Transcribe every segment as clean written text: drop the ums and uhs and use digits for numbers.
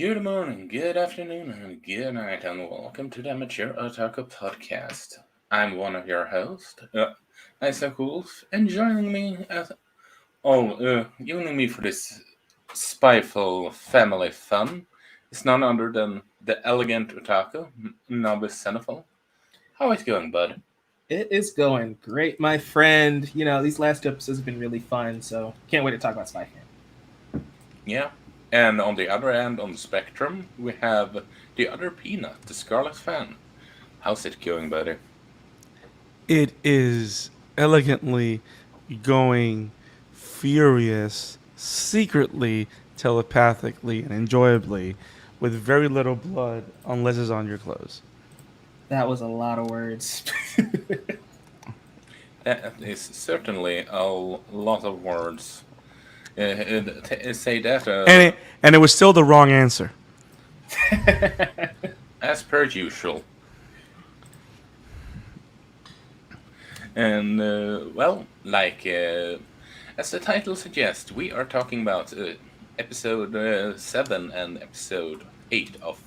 Good morning, good afternoon, and good night, and welcome to the Amateur Otaku podcast. I'm one of your hosts, Isaac Wolf, and joining me for this spyful family fun is none other than the elegant Otaku, Novice Cenophl. How is it going, bud? It is going great, my friend. These last episodes have been really fun, so can't wait to talk about Spy Family. Yeah. And on the other end on the spectrum, we have the other Peanut, the Scarlet Fan. How's it going, buddy? It is elegantly going furious, secretly, telepathically, and enjoyably, with very little blood unless it's on your clothes. That was a lot of words. That is certainly a lot of words. Say that And it was still the wrong answer. as per usual. And, as the title suggests, we are talking about episode 7 and episode 8 of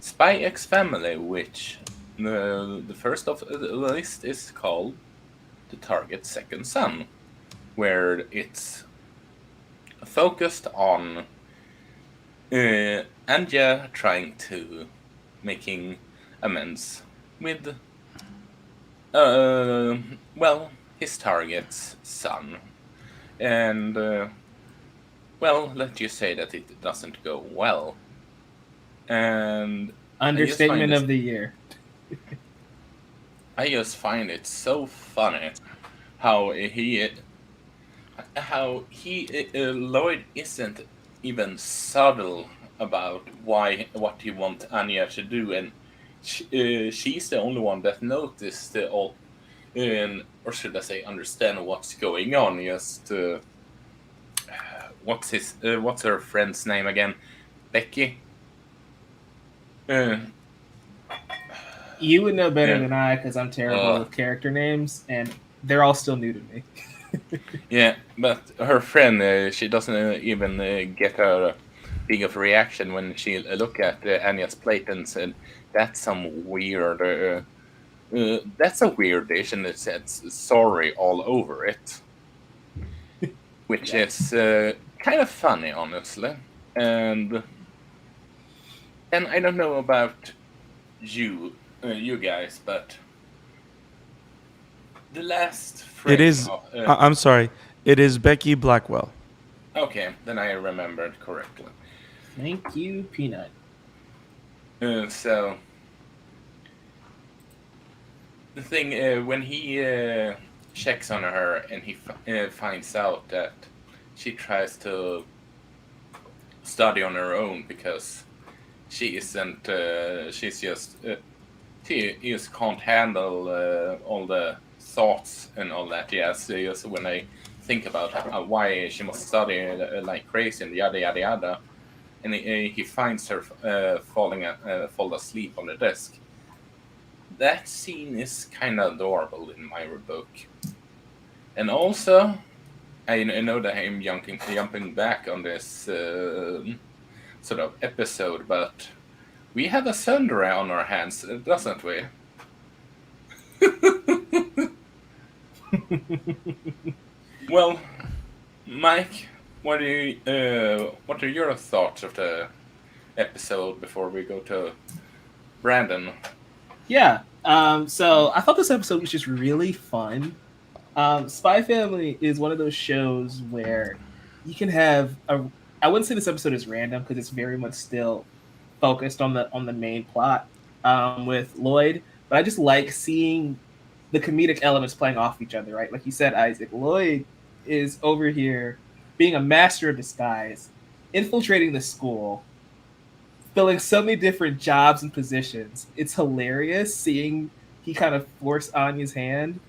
Spy X Family, which the first of the list is called The Target Second Son, where it's focused on Anya trying to making amends with his target's son, and let's just say that it doesn't go well. And Understatement of the year. I just find it so funny how Lloyd isn't even subtle about what he wants Anya to do, and she's the only one that noticed all, or should I say, understand what's going on. Just what's her friend's name again? Becky. You would know better than I because I'm terrible with character names, and they're all still new to me. Yeah, but her friend, she doesn't even get a big of a reaction when she look at Anya's plate and said, "That's some weird. That's a weird dish," and it says "sorry" all over it, which is kind of funny, honestly. And I don't know about you guys, but the last frame. It is. I'm sorry. It is Becky Blackwell. Okay, then I remembered correctly. Thank you, Peanut. So the thing when he checks on her and he finds out that she tries to study on her own because she isn't. She's just. She just can't handle all the thoughts and all that. Yes, just when I think about why she must study like crazy and yada yada yada, and he finds her fall asleep on the desk. That scene is kind of adorable in my book, and also I know that I'm jumping back on this sort of episode, but we have a tsundere on our hands, doesn't we? Well, Mike, what are your thoughts of the episode before we go to Brandon? Yeah. So I thought this episode was just really fun. Spy Family is one of those shows where you can have I wouldn't say this episode is random because it's very much still focused on the main plot with Lloyd, but I just like seeing the comedic elements playing off each other, right? Like you said, Isaac, Lloyd is over here being a master of disguise, infiltrating the school, filling so many different jobs and positions. It's hilarious seeing he kind of force Anya's hand.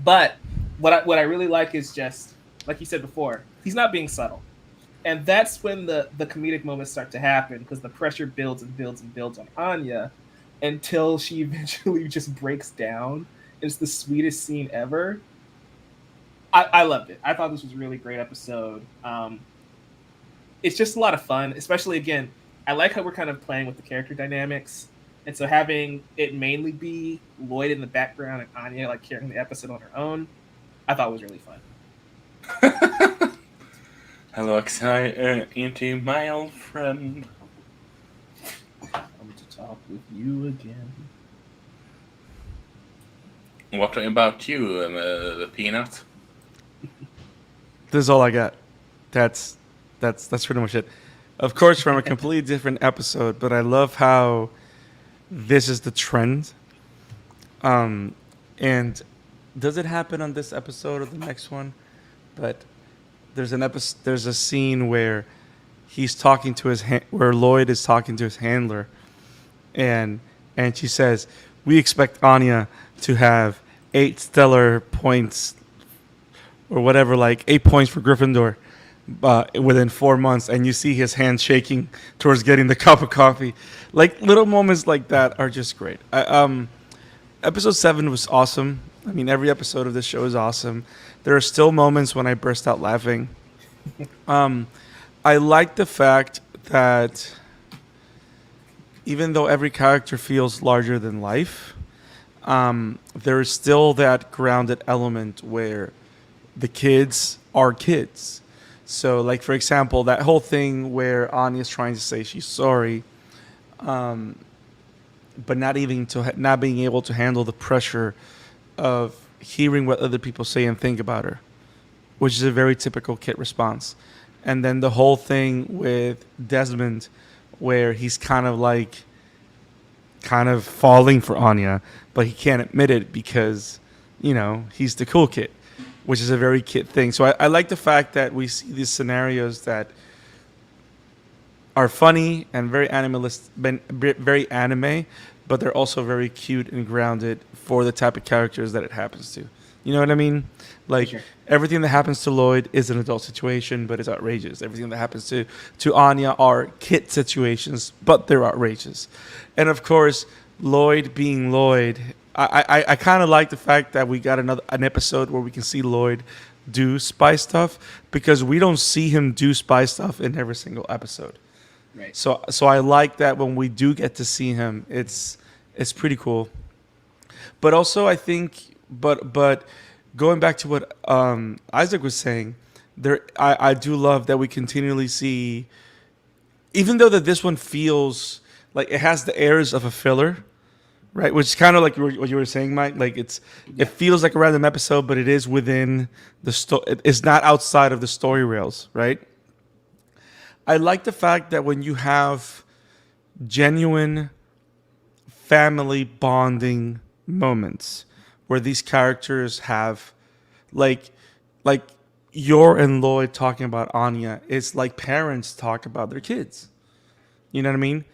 But what I really like is just, like you said before, he's not being subtle. And that's when the comedic moments start to happen because the pressure builds and builds and builds on Anya until she eventually just breaks down. It's the sweetest scene ever. I loved it. I thought this was a really great episode. it's just a lot of fun. Especially again, I like how we're kind of playing with the character dynamics, and so having it mainly be Lloyd in the background and Anya like carrying the episode on her own, I thought was really fun. Hello, exciting my old friend. I'm to talk with you again. What about you, the Peanut? This is all I got. That's pretty much it. Of course, from a completely different episode, but I love how this is the trend. And does it happen on this episode or the next one? But there's a scene where he's talking to where Lloyd is talking to his handler, and she says, "We expect Anya to have 8 stellar points, or whatever, like 8 points for Gryffindor, within 4 months." And you see his hand shaking towards getting the cup of coffee. Like little moments like that are just great. Episode 7 was awesome. I mean, every episode of this show is awesome. There are still moments when I burst out laughing. I like the fact that even though every character feels larger than life, there is still that grounded element where the kids are kids. So, like, for example, that whole thing where Anya's trying to say she's sorry, but not being able to handle the pressure of hearing what other people say and think about her, which is a very typical kid response. And then the whole thing with Desmond, where he's kind of falling for Anya, but he can't admit it because, he's the cool kid, which is a very kid thing. So I like the fact that we see these scenarios that are funny and very very anime, but they're also very cute and grounded for the type of characters that it happens to. You know what I mean? Like, sure. Everything that happens to Lloyd is an adult situation, but it's outrageous. Everything that happens to Anya are kid situations, but they're outrageous. And of course, Lloyd being Lloyd, I kind of like the fact that we got an episode where we can see Lloyd do spy stuff, because we don't see him do spy stuff in every single episode. Right. So I like that when we do get to see him, it's pretty cool. But also, I think, but going back to what Isaac was saying, I do love that we continually see, even though that this one feels like it has the airs of a filler, right? Which is kind of like what you were saying, Mike. Like it feels like a random episode, but it is within the story. It's not outside of the story rails, right? I like the fact that when you have genuine family bonding moments where these characters have, like Yor and Lloyd talking about Anya, it's like parents talk about their kids. You know what I mean?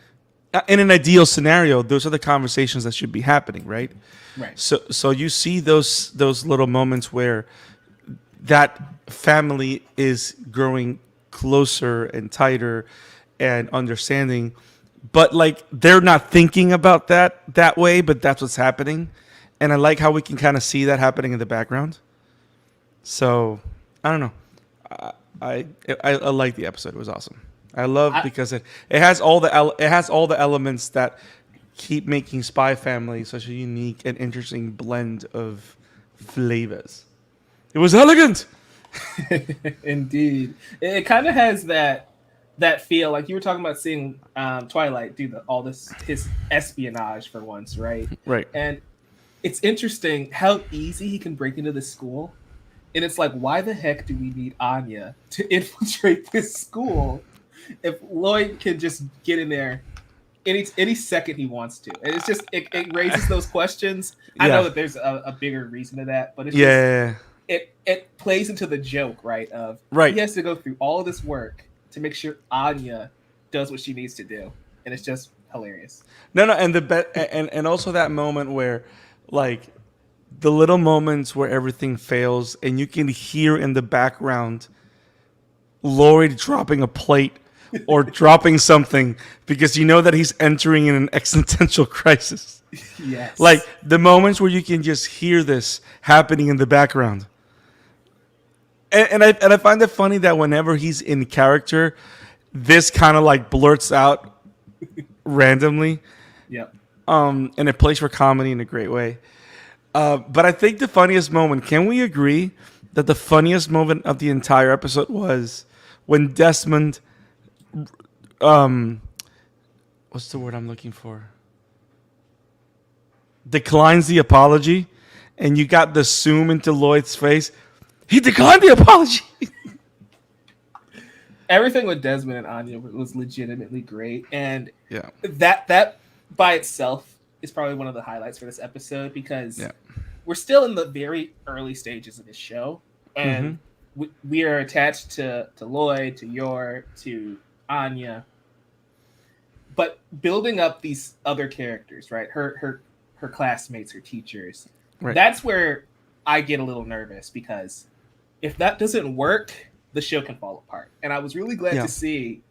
In an ideal scenario, those are the conversations that should be happening, right? Right. So you see those little moments where that family is growing closer and tighter and understanding, but like they're not thinking about that way, but that's what's happening. And I like how we can kind of see that happening in the background. So I don't know. I like the episode. It was awesome. I love because it has all the elements that keep making Spy Family such a unique and interesting blend of flavors. It was elegant. Indeed, it kind of has that feel, like you were talking about seeing Twilight do his espionage for once, right? Right. And it's interesting how easy he can break into the school, and it's like, why the heck do we need Anya to infiltrate this school if Lloyd can just get in there any second he wants to? And it's just it raises those questions. Yeah. I know that there's a bigger reason to that, but it's just it plays into the joke, right? Of right. He has to go through all of this work to make sure Anya does what she needs to do, and it's just hilarious. No, and and also that moment where, like, the little moments where everything fails, and you can hear in the background Lloyd dropping a plate or dropping something because you know that he's entering in an existential crisis. Yes. Like the moments where you can just hear this happening in the background. And I find it funny that whenever he's in character, this kind of like blurts out randomly. Yep. And it plays for comedy in a great way. But I think the funniest moment, can we agree that the funniest moment of the entire episode was when Desmond, what's the word I'm looking for? Declines the apology, and you got the zoom into Lloyd's face. He declined the apology. Everything with Desmond and Anya was legitimately great, and Yeah. that by itself is probably one of the highlights for this episode because we're still in the very early stages of this show, and we are attached to Lloyd, to Yor, to Anya, but building up these other characters, right? Her classmates, her teachers. Right. That's where I get a little nervous because if that doesn't work, the show can fall apart. And I was really glad to see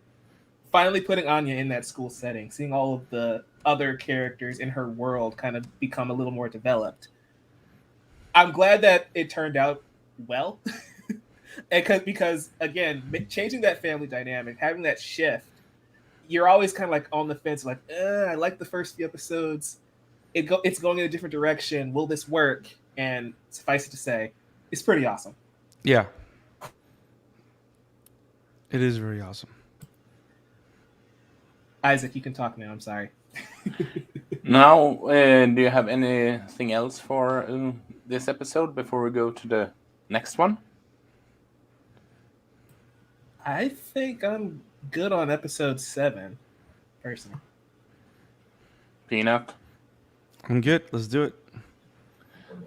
finally putting Anya in that school setting, seeing all of the other characters in her world kind of become a little more developed. I'm glad that it turned out well. because again, changing that family dynamic, having that shift, you're always kind of like on the fence, like, I like the first few episodes. It's going in a different direction. Will this work? And suffice it to say, it's pretty awesome. Yeah. It is very awesome. Isaac, you can talk now. I'm sorry. Now, do you have anything else for this episode before we go to the next one? I think I'm good on episode 7, personally. Peanut? I'm good. Let's do it.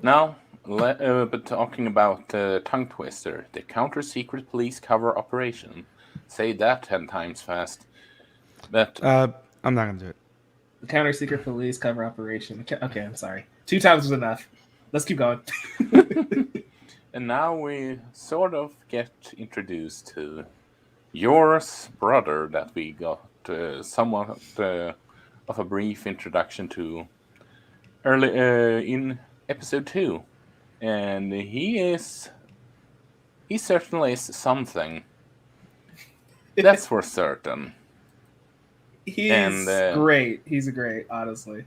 Now, but talking about Tongue Twister, the counter-secret police cover operation. Say that 10 times fast. But I'm not going to do it. The counter secret police cover operation. Okay, I'm sorry. 2 times was enough. Let's keep going. And now we sort of get introduced to Yor's brother that we got somewhat of a brief introduction to early in episode 2. And he certainly is something. That's for certain. He's great. He's great, honestly.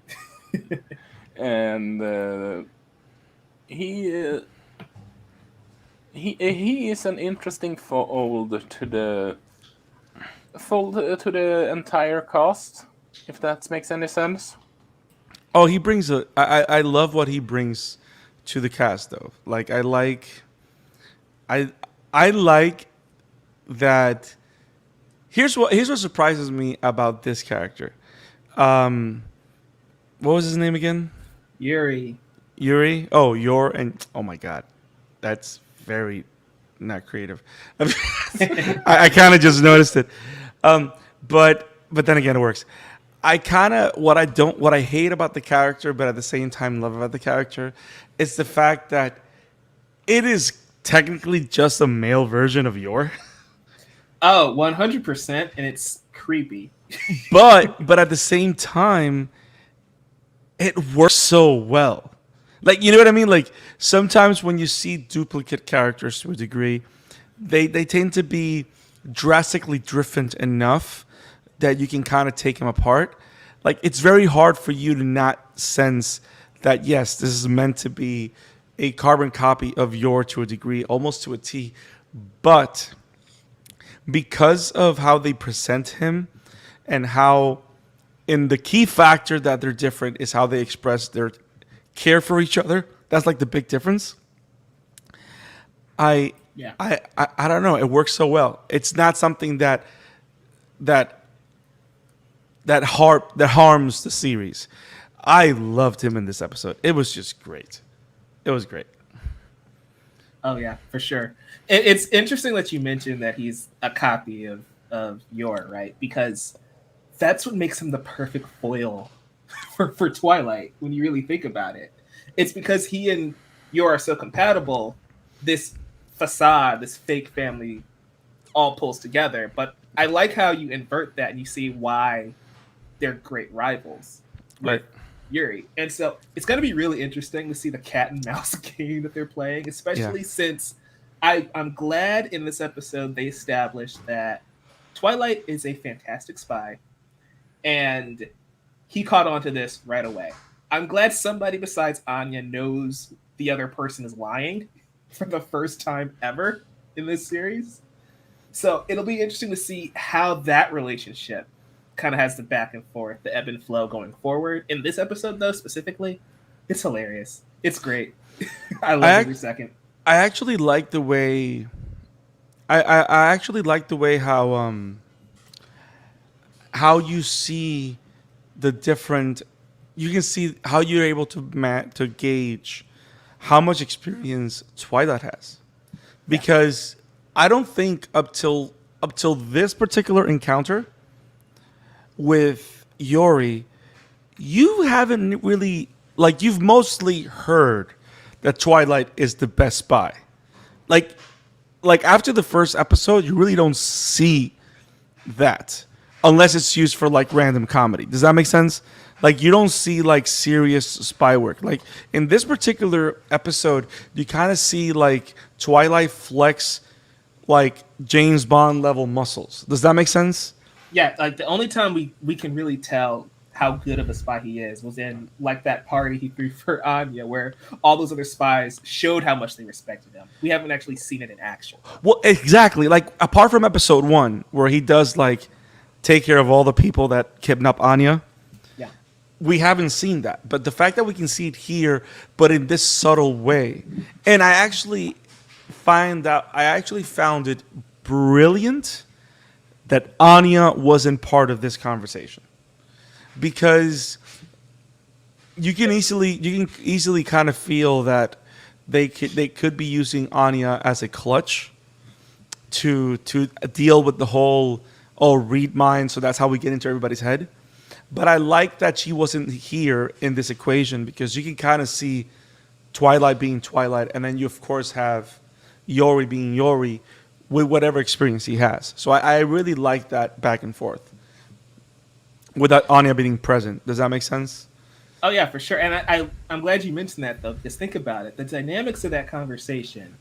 And he is an interesting fold to the entire cast, if that makes any sense. Oh, he brings I love what he brings to the cast, though. Like I like that. Here's what surprises me about this character. What was his name again? Yuri. Oh, oh my God, that's very not creative. I kind of just noticed it. But then again, it works. What I hate about the character, but at the same time love about the character, is the fact that it is technically just a male version of Yor. Oh, 100%, and it's creepy. but at the same time, it works so well. Like, you know what I mean? Like, sometimes when you see duplicate characters to a degree, they tend to be drastically different enough that you can kind of take them apart. Like, it's very hard for you to not sense that, yes, this is meant to be a carbon copy of Yor to a degree, almost to a T. But because of how they present him and how, in the key factor that they're different is how they express their care for each other. That's like the big difference. I don't know. It works so well. It's not something that harms the series. I loved him in this episode. It was just great. It was great. Oh yeah, for sure. It's interesting that you mentioned that he's a copy of Yor, right? Because that's what makes him the perfect foil for Twilight when you really think about it. It's because he and Yor are so compatible, this facade, this fake family all pulls together. But I like how you invert that and you see why they're great rivals with Right. Yuri. And so it's going to be really interesting to see the cat and mouse game that they're playing, especially since I'm glad in this episode they established that Twilight is a fantastic spy, and he caught on to this right away. I'm glad somebody besides Anya knows the other person is lying for the first time ever in this series. So it'll be interesting to see how that relationship kind of has the back and forth, the ebb and flow going forward. In this episode, though, specifically, it's hilarious. It's great. I love every second. I actually like the way. I actually like the way how you see the different. You can see how you're able to gauge how much experience Twilight has, because I don't think up till this particular encounter with Yori, you haven't really, like, you've mostly heard that Twilight is the best spy. Like after the first episode, you really don't see that unless it's used for like random comedy. Does that make sense? Like you don't see like serious spy work. Like in this particular episode, you kind of see like Twilight flex like James Bond level muscles. Does that make sense? Yeah, like the only time we can really tell how good of a spy he is was in like that party he threw for Anya, where all those other spies showed how much they respected him. We haven't actually seen it in action. Well, exactly. Like apart from episode 1, where he does like take care of all the people that kidnap Anya, Yeah, we haven't seen that. But the fact that we can see it here, but in this subtle way, and I actually found it brilliant that Anya wasn't part of this conversation, because you can easily kind of feel that they could be using Anya as a clutch to deal with the whole read minds, so that's how we get into everybody's head. But I like that she wasn't here in this equation, because you can kind of see Twilight being Twilight, and then you of course have Yori being Yori with whatever experience he has. So I really like that back and forth without Anya being present. Does that make sense? oh yeah, for sure. And I'm glad you mentioned that though, because think about it. The dynamics of that conversation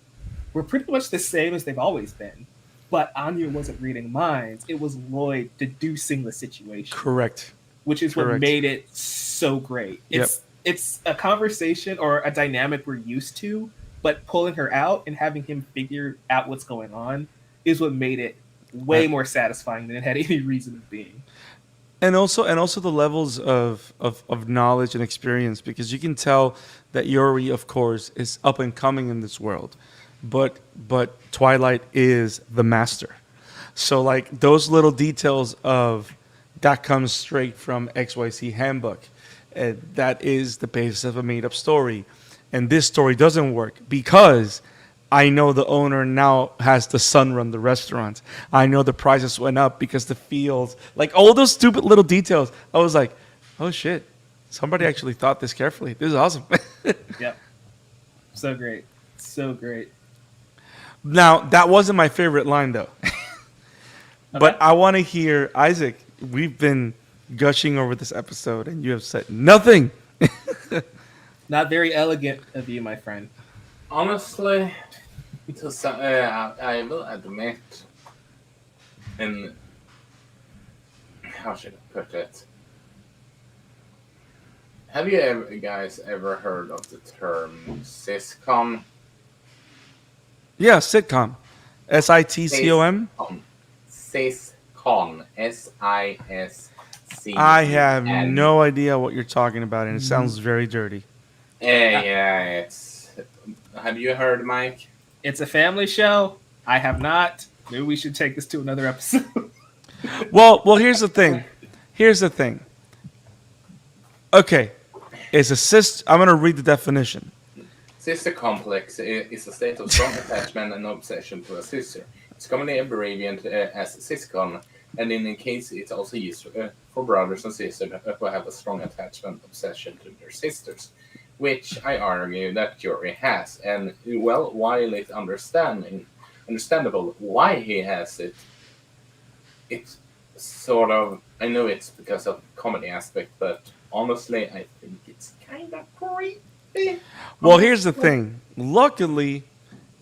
were pretty much the same as they've always been. But Anya wasn't reading minds. It was Lloyd deducing the situation. Correct. Which is what made it so great. It's a conversation or a dynamic we're used to, but pulling her out and having him figure out what's going on is what made it way more satisfying than it had any reason of being. And also the levels of knowledge and experience, because you can tell that Yuri, of course, is up and coming in this world, but Twilight is the master. So like those little details of that comes straight from XYZ handbook, that is the basis of a made up story, and this story doesn't work because I know the owner now has the son run the restaurant. I know the prices went up because the fields, like all those stupid little details. I was like, oh shit, somebody actually thought this carefully. This is awesome. Yep. So great. So great. Now, that wasn't my favorite line though. But I want to hear, Isaac, we've been gushing over this episode and you have said nothing. Not very elegant of you, my friend. Honestly, I will admit, and how should I put it? Have you guys ever heard of the term sitcom? Yeah, sitcom. SITCOM? Siscon. SISC. I have no idea what you're talking about, and it sounds very dirty. Yeah, it's. Have you heard, Mike? It's a family show. I have not. Maybe we should take this to another episode. Well, here's the thing. Okay, it's a cyst. I'm gonna read the definition. Sister complex is a state of strong attachment and obsession to a sister. It's commonly abbreviated as siscon, and in the case it's also used for brothers and sisters who have a strong attachment obsession to their sisters, which I argue that Yuri has. And well, while it's understandable why he has it, it's sort of, I know it's because of the comedy aspect, but honestly, I think it's kind of creepy. Well, here's the thing. Luckily,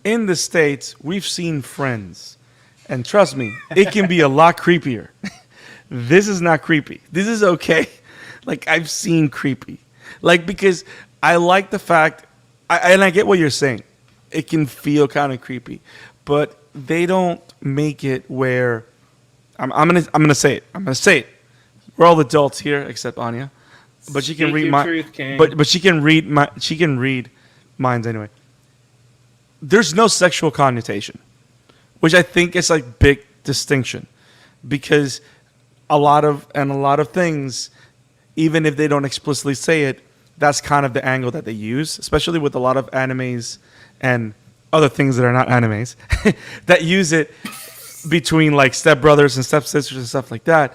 in the States, we've seen Friends. And trust me, it can be a lot creepier. This is not creepy. This is okay. Like, I've seen creepy. Like, because I like the fact, and I get what you're saying. It can feel kind of creepy, but they don't make it where I'm gonna say it. I'm gonna say it. We're all adults here except Anya, but she can Speak read your my. truth, King. But she can read my. She can read minds anyway. There's no sexual connotation, which I think is like big distinction, because a lot of things, even if they don't explicitly say it, that's kind of the angle that they use, especially with a lot of animes and other things that are not animes that use it between like stepbrothers and stepsisters and stuff like that.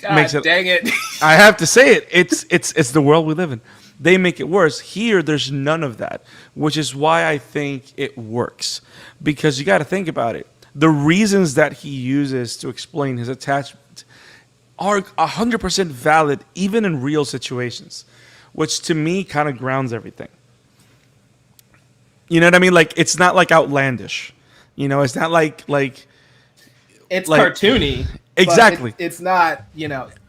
God dang it. I have to say it. It's the world we live in. They make it worse. Here, there's none of that, which is why I think it works. Because you got to think about it. The reasons that he uses to explain his attachment are 100% valid, even in real situations, which to me kind of grounds everything. You know what I mean? Like, it's not like outlandish. You know, it's not like it's like, cartoony. Exactly. It's not,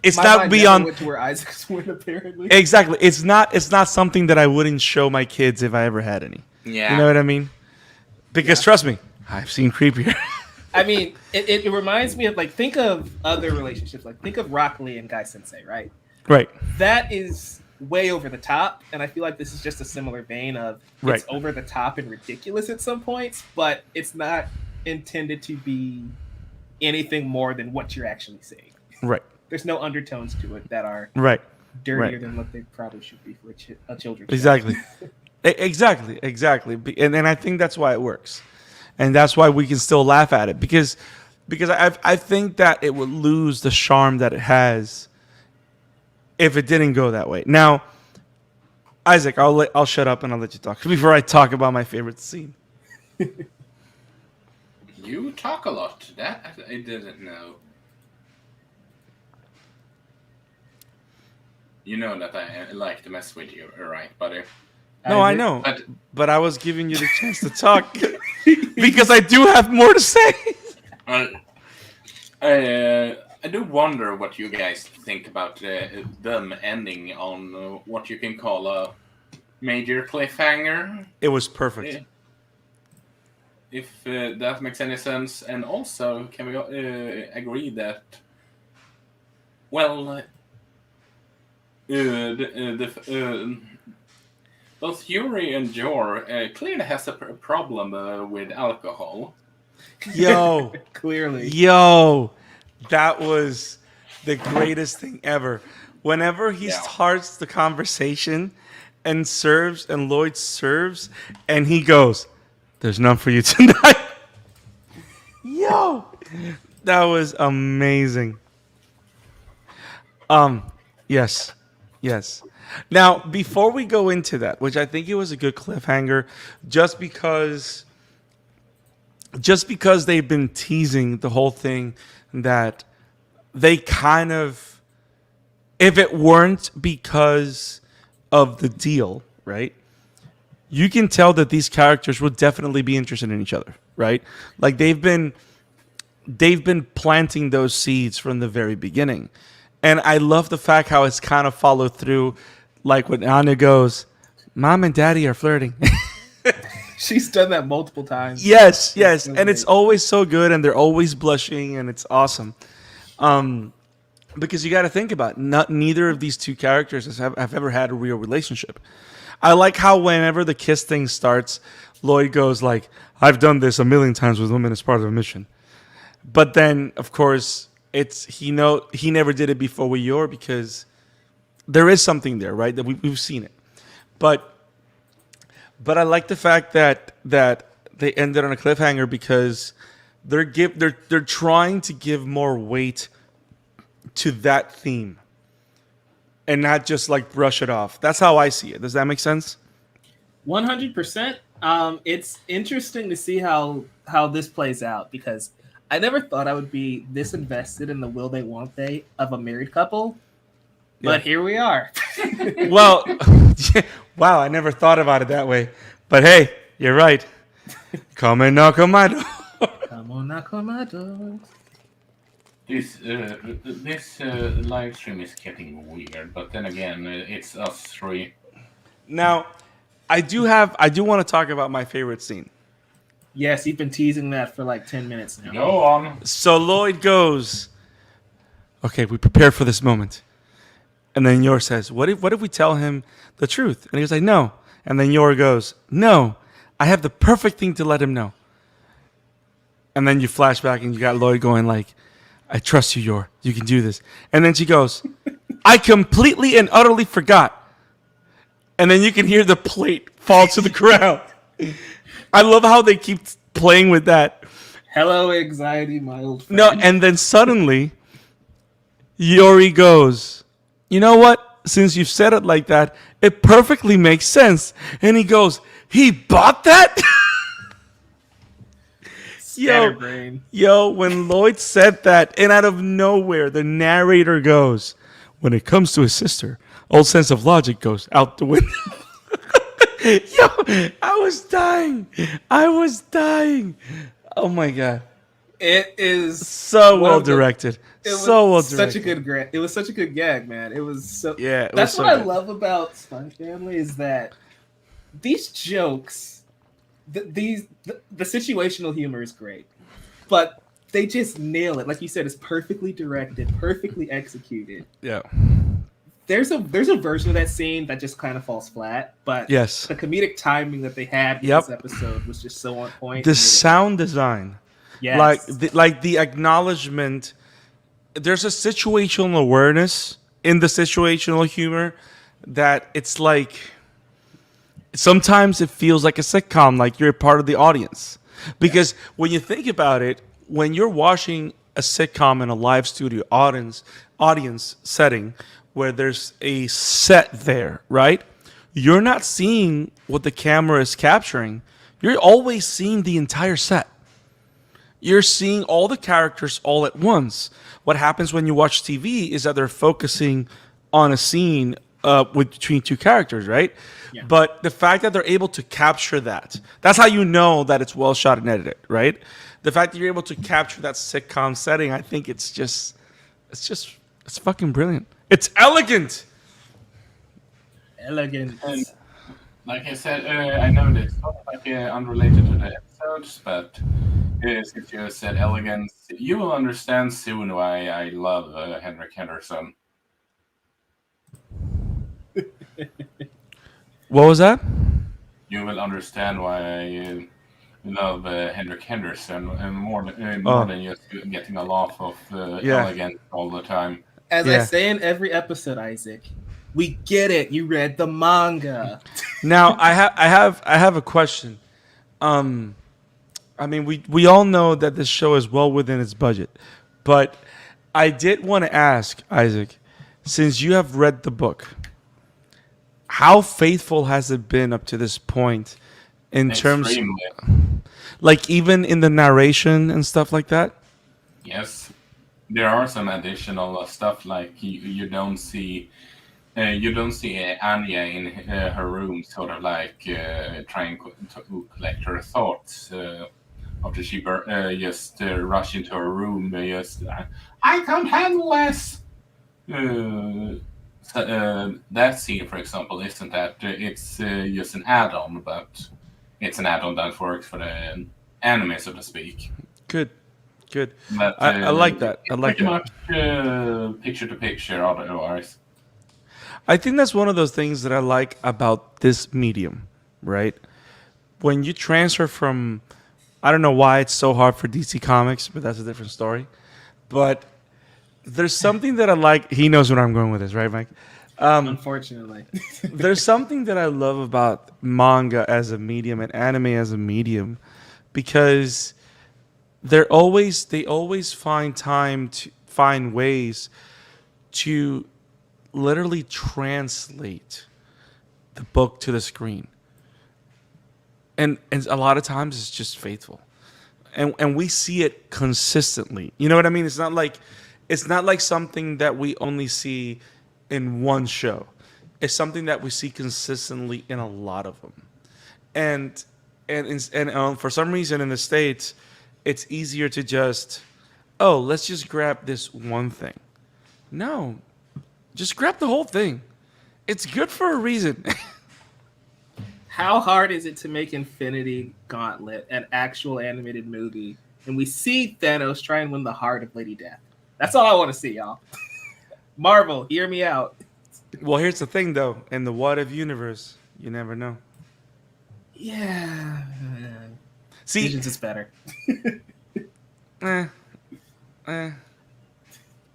it's my not mind beyond never went to where Isaac's went, apparently. Exactly. It's not something that I wouldn't show my kids if I ever had any. Yeah. You know what I mean? Because trust me, I've seen creepier. I mean, it reminds me of, like, think of other relationships. Like, think of Rock Lee and Guy Sensei, right? Right. That is way over the top, and I feel like this is just a similar vein of it's over the top and ridiculous at some points, but it's not intended to be anything more than what you're actually seeing. Right. There's no undertones to it that are dirtier than what they probably should be for a children's Exactly. Exactly. And I think that's why it works. And that's why we can still laugh at it. Because I think that it would lose the charm that it has if it didn't go that way. Now, Isaac, I'll shut up and I'll let you talk before I talk about my favorite scene. You talk a lot. That I didn't know. You know that I like to mess with you, right, buddy? No, I know. But I was giving you the chance to talk because I do have more to say. I do wonder what you guys think about them ending on what you can call a major cliffhanger. It was perfect. If that makes any sense. And also, can we agree that, well, both Yuri and Jor clearly has a problem with alcohol. Yo. Clearly. Yo. That was the greatest thing ever. Whenever he starts the conversation and serves, and Lloyd serves, and he goes, "There's none for you tonight." Yo. That was amazing. Yes. Now, before we go into that, which I think it was a good cliffhanger, just because they've been teasing the whole thing, that they kind of, if it weren't because of the deal, right? You can tell that these characters would definitely be interested in each other, right? Like they've been planting those seeds from the very beginning. And I love the fact how it's kind of followed through, like when Anya goes, "Mom and Daddy are flirting." She's done that multiple times. Yes. And it's always so good, and they're always blushing, and it's awesome. Because you got to think about it, neither of these two characters have ever had a real relationship. I like how whenever the kiss thing starts, Lloyd goes like, "I've done this a million times with women as part of a mission." But then, of course, he never did it before with Yor, because there is something there, right? That we've seen it. But I like the fact that they ended on a cliffhanger, because they're trying to give more weight to that theme and not just like brush it off. That's how I see it. Does that make sense? 100%. It's interesting to see how this plays out, because I never thought I would be this invested in the will they won't they of a married couple, but here we are. Well, wow, I never thought about it that way. But hey, you're right. Come and knock on my door. Come on, knock on my door. This live stream is getting weird, but then again, it's us three. Now, I do want to talk about my favorite scene. Yes, you've been teasing that for like 10 minutes now. Go on. So Lloyd goes, "Okay, we prepared for this moment." And then Yor says, what if we tell him the truth? And he goes like, "No." And then Yor goes, "No, I have the perfect thing to let him know." And then you flash back and you got Lloyd going like, "I trust you, Yor. You can do this." And then she goes, "I completely and utterly forgot." And then you can hear the plate fall to the ground. I love how they keep playing with that. Hello, anxiety, my old friend. No, and then suddenly, Yori goes, "You know what? Since you've said it like that, it perfectly makes sense." And he goes, "He bought that?" Scatterbrain. Yo, when Lloyd said that, and out of nowhere, the narrator goes, "When it comes to his sister, all sense of logic goes out the window." Yo, I was dying. Oh my God. It is So one well of the- directed. It was So well such a directed. good It was such a good gag, man. It was so. Yeah, it That's was so what I good. love about Spy Family is that these jokes, the situational humor is great, but they just nail it. Like you said, it's perfectly directed, perfectly executed. Yeah. There's a version of that scene that just kind of falls flat, but Yes. the comedic timing that they had in Yep. this episode was just so on point. The sound design. Yes. Like the acknowledgement. There's a situational awareness in the situational humor that it's like sometimes it feels like a sitcom, like you're part of the audience. Because when you think about it, when you're watching a sitcom in a live studio audience setting where there's a set there, right? You're not seeing what the camera is capturing. You're always seeing the entire set. You're seeing all the characters all at once. What happens when you watch TV is that they're focusing on a scene between two characters, right? Yeah. But the fact that they're able to capture that's how you know that it's well shot and edited, right? The fact that you're able to capture that sitcom setting, I think it's fucking brilliant. It's elegant. Elegant. And like I said, I know that it's not like unrelated to the episodes, but since you said elegance, you will understand soon why I love Henrik Henderson. What was that? You will understand why I love Henrik Henderson and more Oh. than just getting a laugh of Yeah. elegance all the time. As Yeah. I say in every episode, Isaac, we get it. You read the manga. Now I have a question. I mean, we all know that this show is well within its budget, but I did want to ask Isaac, since you have read the book, how faithful has it been up to this point, in terms, Extremely. like even in the narration and stuff like that? Yes, there are some additional stuff like you don't see. You don't see Anya in her room, sort of like trying to collect her thoughts after she just rushed into her room. I can't handle this. That scene, for example, isn't that it's just an add-on, but it's an add-on that works for the anime, so to speak. Good. But I like that. I like pretty that. much picture to picture otherwise. I think that's one of those things that I like about this medium, right? When you transfer from, I don't know why it's so hard for DC Comics, but that's a different story. But there's something that I like. He knows where I'm going with this, right, Mike? Unfortunately. There's something that I love about manga as a medium and anime as a medium, because they always find ways to literally translate the book to the screen, and a lot of times it's just faithful, and we see it consistently. You know what I mean? It's not like something that we only see in one show. It's something that we see consistently in a lot of them, and for some reason in the States, it's easier to just, oh, let's just grab this one thing. No, just grab the whole thing. It's good for a reason. How hard is it to make Infinity Gauntlet an actual animated movie, and we see Thanos try and win the heart of Lady Death? That's all I want to see, y'all. Marvel, hear me out. Well, here's the thing, though. In the what if universe, you never know. Yeah. See, Visions is better. eh, eh,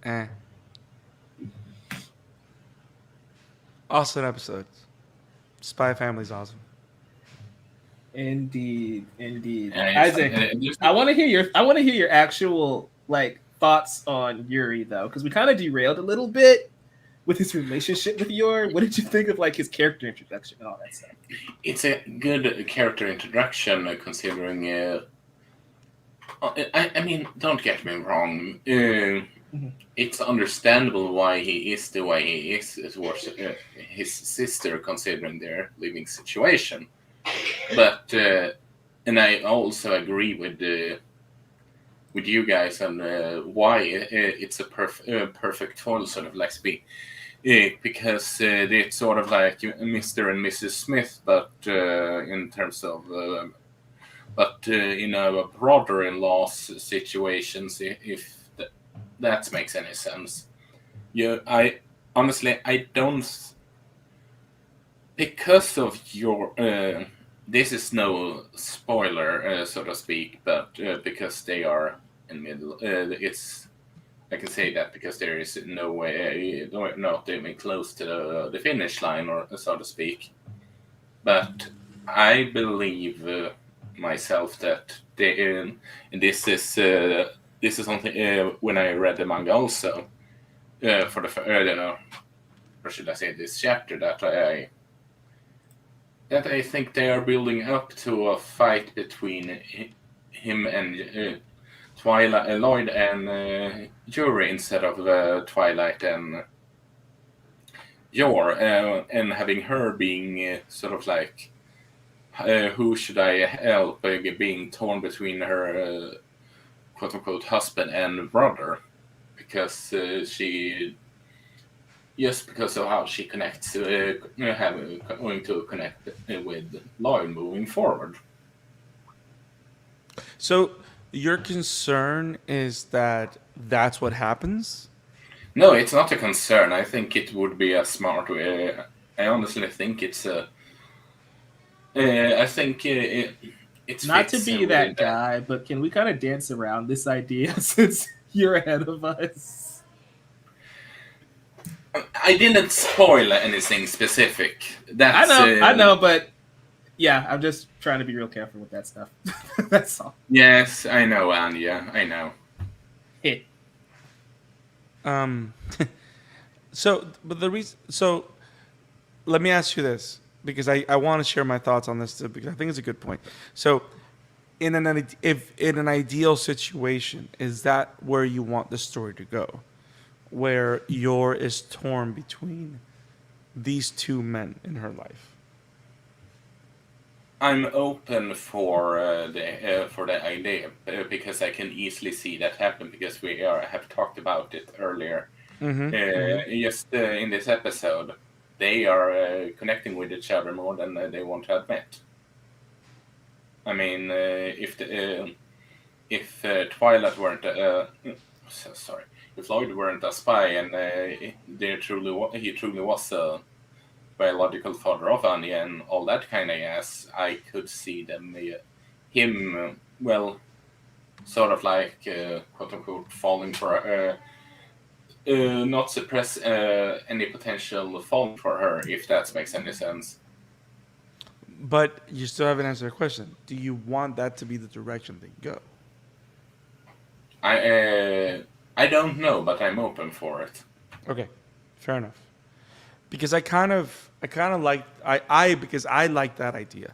eh. Awesome episodes. Spy Family's awesome. Indeed. Yeah, Isaac, I want to hear your actual like thoughts on Yuri though, because we kind of derailed a little bit with his relationship with Yor. What did you think of like his character introduction and all that stuff? It's a good character introduction, considering. I mean, don't get me wrong. It's understandable why he is the way he is towards his sister, considering their living situation. But and I also agree with you guys on why it's a perfect toil, sort of like speak. Because it's sort of like Mr. and Mrs. Smith, but in terms of, in a brother-in-law's situations, if that makes any sense. I honestly, I don't, because of your, this is no spoiler, so to speak, but because they are in middle, it's, I can say that because there is no way, not even close to the finish line, or so to speak. But I believe myself that they, and this is something when I read the manga also for the or should I say this chapter, that I think they are building up to a fight between him and Twilight, Lloyd and Yuri, instead of Twilight and Yor, and having her being sort of like, who should I help, being torn between her quote unquote husband and brother, because she, just because of how she connects, going to connect with Lloyd moving forward. So your concern is that that's what happens? No, it's not a concern. I think it would be a smart way. I honestly think it's a. I think it's Not to be that guy, but can we kind of dance around this idea since you're ahead of us? I didn't spoil anything specific. That's, I know, but yeah, I'm just trying to be real careful with that stuff. That's all. Yes, I know, Anya. I know. Hey. So, but the reason, so let me ask you this, because I want to share my thoughts on this too, because I think it's a good point. So, in an ideal situation, is that where you want the story to go, where Yor is torn between these two men in her life? I'm open for the idea, because I can easily see that happen, because we have talked about it earlier. Just in this episode, they are connecting with each other more than they want to admit. I mean, if Twilight weren't sorry, if Lloyd weren't a spy, and he truly was a biological father of Anya and all that kind of gas, I could see them, him, well, sort of like quote unquote falling for not suppress any potential falling for her, if that makes any sense. But you still haven't answered the question. Do you want that to be the direction they go? I don't know, but I'm open for it. Okay, fair enough. Because I kind of like because I like that idea.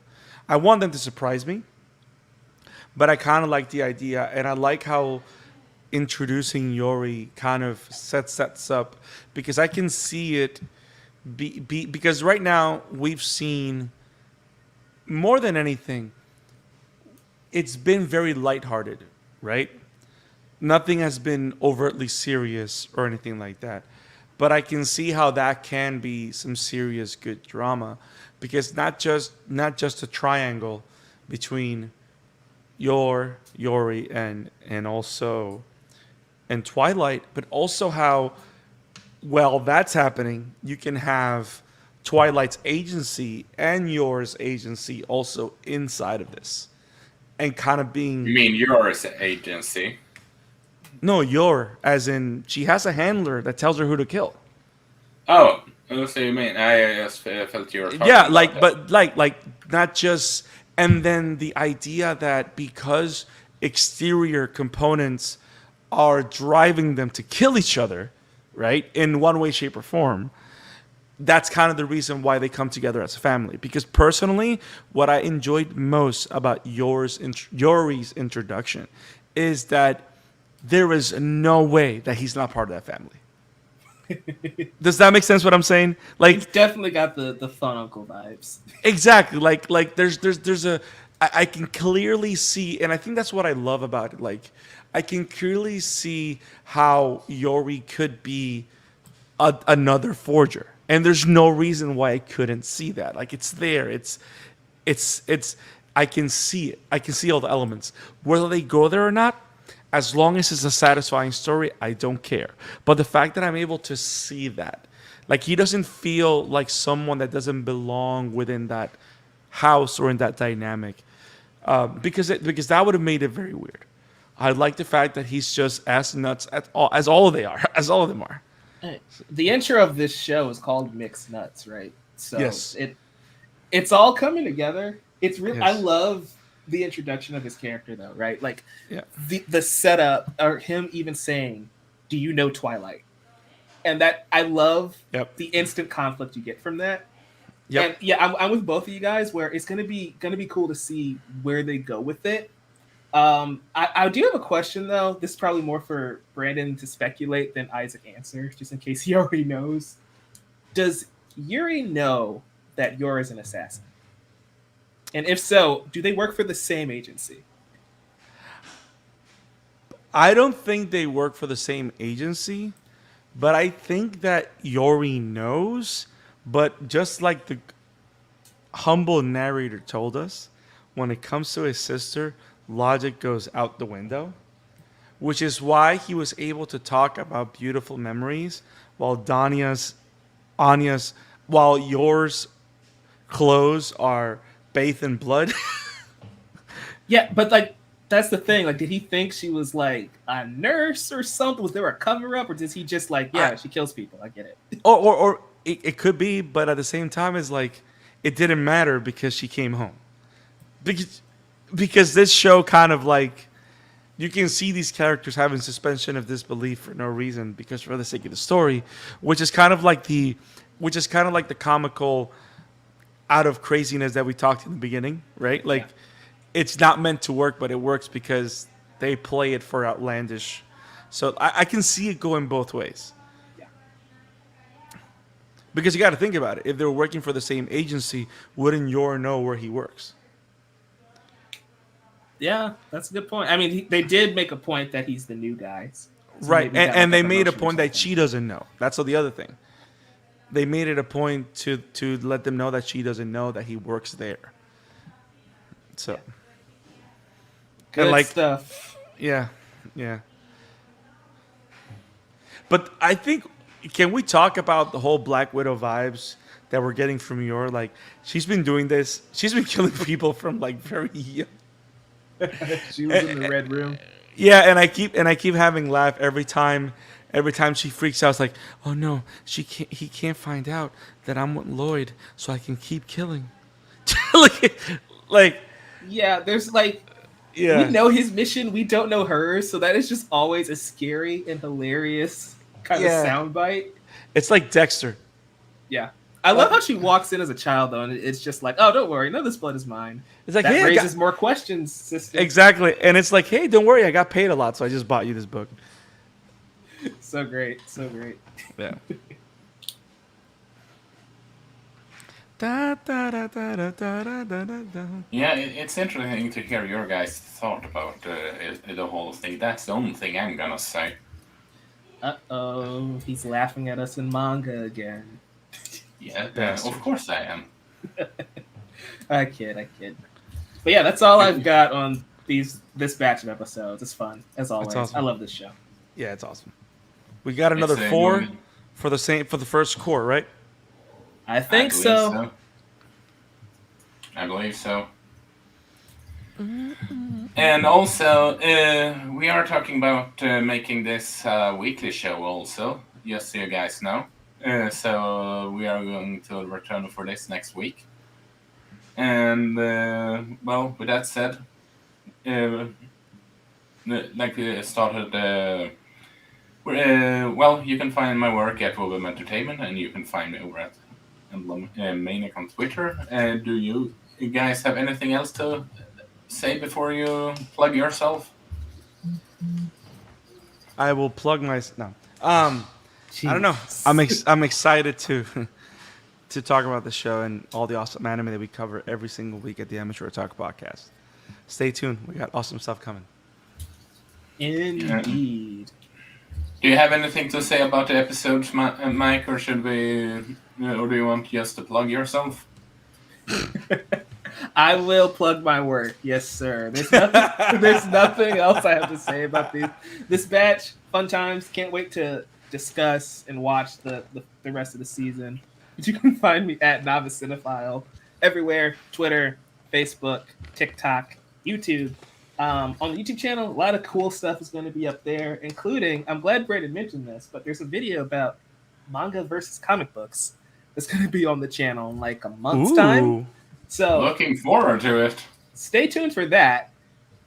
I want them to surprise me, but I kind of like the idea, and I like how introducing Yori kind of sets up, because I can see it be because right now we've seen, more than anything, it's been very lighthearted right? Nothing has been overtly serious or anything like that. But I can see how that can be some serious good drama, because not just a triangle between Yori and also and Twilight, but also how, while that's happening, you can have Twilight's agency and yours agency also inside of this, and kind of You being mean yours agency? no your as in she has a handler that tells her who to kill. Oh, so you mean I just felt you were talking Yeah, about that. but not just, and then the idea that because exterior components are driving them to kill each other, right, in one way, shape, or form, that's kind of the reason why they come together as a family. Because personally, what I enjoyed most about Yori's introduction is that there is no way that he's not part of that family. Does that make sense? What I'm saying? Like, He's definitely got the fun uncle vibes. exactly. Like there's a I can clearly see, and I think that's what I love about it. Like, I can clearly see how Yori could be another forger, and there's no reason why I couldn't see that. Like, it's there. It's. I can see it. I can see all the elements. Whether they go there or not, as long as it's a satisfying story, I don't care. But the fact that I'm able to see that, like, he doesn't feel like someone that doesn't belong within that house or in that dynamic, because that would have made it very weird. I like the fact that he's just as nuts as all they are, as all of them are. The intro of this show is called Mixed Nuts, right? So Yes. it's all coming together. It's real. I Yes. love the introduction of his character, though, right? Like Yeah. the setup, or him even saying, "Do you know Twilight?" And that I love Yep. the instant conflict you get from that. Yep. And yeah, I'm with both of you guys. Where it's gonna be cool to see where they go with it. I do have a question though. This is probably more for Brandon to speculate than Isaac answer, just in case he already knows. Does Yuri know that Yor is an assassin? And if so, do they work for the same agency? I don't think they work for the same agency, but I think that Yori knows. But just like the humble narrator told us, when it comes to his sister, logic goes out the window, which is why he was able to talk about beautiful memories while Anya's, while yours clothes are bathed in blood. Yeah, but like that's the thing. Like, did he think she was like a nurse or something? Was there a cover up, or does he just like, yeah, she kills people? I get it. or it could be, but at the same time, it's like it didn't matter because she came home. Because this show kind of like, you can see these characters having suspension of disbelief for no reason, because for the sake of the story, which is kind of like the comical out of craziness that we talked in the beginning, right? Like, Yeah. it's not meant to work, but it works because they play it for outlandish. So I can see it going both ways. Yeah. Because you got to think about it. If they were working for the same agency, wouldn't Yor know where he works? Yeah, that's a good point. I mean, they did make a point that he's the new guy. So Right, maybe that and was they like made a promotion or point that something. she doesn't know. That's the other thing. They made it a point to let them know that she doesn't know that he works there. So, Good and like, stuff. yeah. But I think, can we talk about the whole Black Widow vibes that we're getting from Yor? Like, she's been doing this. She's been killing people from like very young. She was in the red room. Yeah, and I keep having laugh every time she freaks out. It's like, oh no, he can't find out that I'm with Lloyd, so I can keep killing. like, Yeah, there's like yeah, we know his mission, we don't know hers, so that is just always a scary and hilarious kind of Yeah. soundbite. it's like Dexter. Yeah. I love how she walks in as a child though, and it's just like, oh, don't worry, no, this blood is mine. It's like, That hey, raises more questions, sister. exactly, and it's like, hey, don't worry, I got paid a lot, so I just bought you this book. So great, so great. Yeah. Da, da, da, da, da, da, da, da, da. Yeah, it's interesting to hear your guys' thought about the whole thing. That's the only thing I'm gonna say. He's laughing at us in manga again. Yeah, Bastard. of course I am. I kid. But yeah, that's all I've got on this batch of episodes. It's fun as always. awesome. I love this show. Yeah, it's awesome. We got another It's, 4 going- for the first core, right? I think believe so. I believe so. And also, we are talking about making this weekly show also, just so you guys know. So we are going to return for this next week. And, well, with that said, like we started, well, you can find my work at Wobem Entertainment, and you can find me over at Emblem Maniac on Twitter. Do you guys have anything else to say before you plug yourself? I will plug my no. I don't know. I'm excited to to talk about the show and all the awesome anime that we cover every single week at the Amateur Otaku podcast. Stay tuned. We got awesome stuff coming. Indeed. Do you have anything to say about the episodes, Mike, or should we, or do you want just to plug yourself? I will plug my work. Yes, sir. There's nothing else I have to say about this batch. Fun times. Can't wait to discuss and watch the rest of the season. But you can find me at Novice Cinephile everywhere: Twitter, Facebook, TikTok, YouTube. On the YouTube channel, a lot of cool stuff is going to be up there, including, I'm glad Brandon mentioned this, but there's a video about manga versus comic books that's going to be on the channel in like a month's time. So Looking forward to it. stay tuned for that.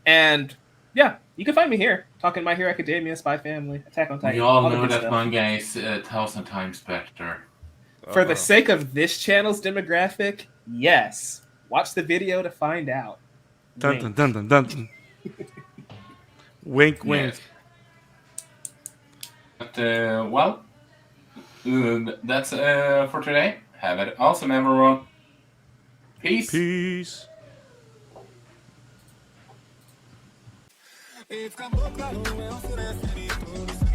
And yeah, you can find me here talking My Hero Academia, Spy Family, Attack on Titan. We all the know good that stuff. manga is 1,000 times better. For the sake of this channel's demographic, yes. Watch the video to find out. Dun Wink. dun dun dun dun. Wink, wink. Yes. But, well, that's for today. Have it awesome, everyone. Peace. Peace. E fica boca, não é oferece tudo.